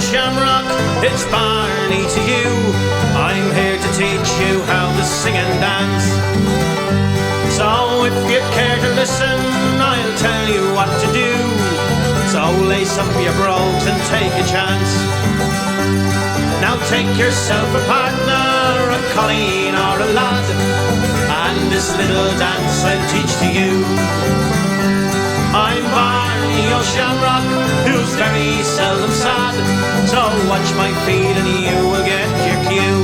shamrock, it's Barney to you. I'm here to teach you how to sing and dance. So if you care to listen, I'll tell you what to do. So lace up your brogues and take a chance. Now take yourself a partner, a colleen or a lad, and this little dance I'll teach to you. I'm Barney O'Shamrock, who's very seldom sad, so watch my feet and you will get your cue.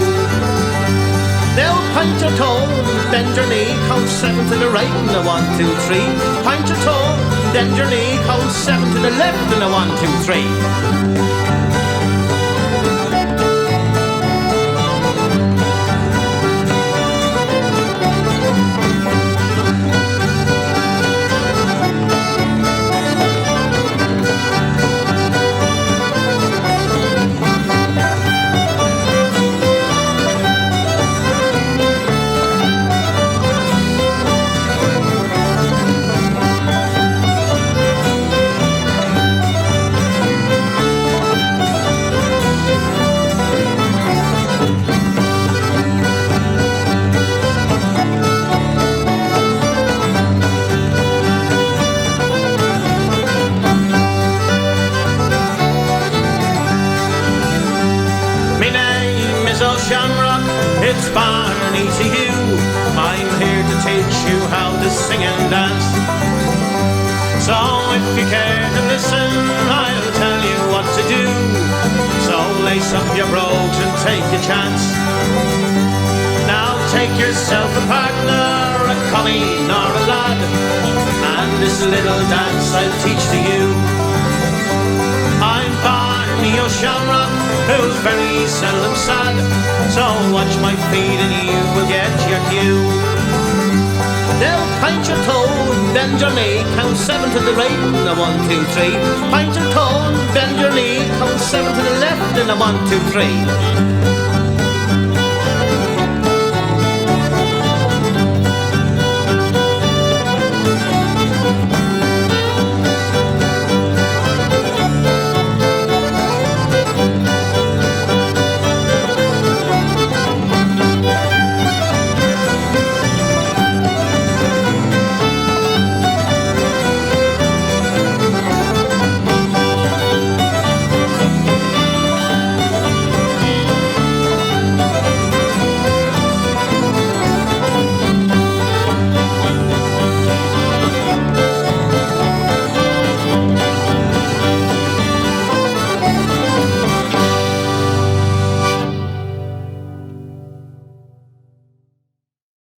Now point your toe, bend your knee, count 7 to the right and a 1, 2, 3. Point your toe, bend your knee, count 7 to the left and a 1, 2, 3. Shamrock, it's Barney to you. I'm here to teach you how to sing and dance. So if you care to listen, I'll tell you what to do. So lace up your brogues and take a chance. Now take yourself a partner, a colleen or a lad, and this little dance I'll teach to you. I'm Barney O'Shamrock, who's very seldom sad, so watch my feet and you will get your cue. Now point your toe, bend your knee, count 7 to the right and a 1, 2, 3. Point your toe, bend your knee, count 7 to the left and a 1, 2, 3.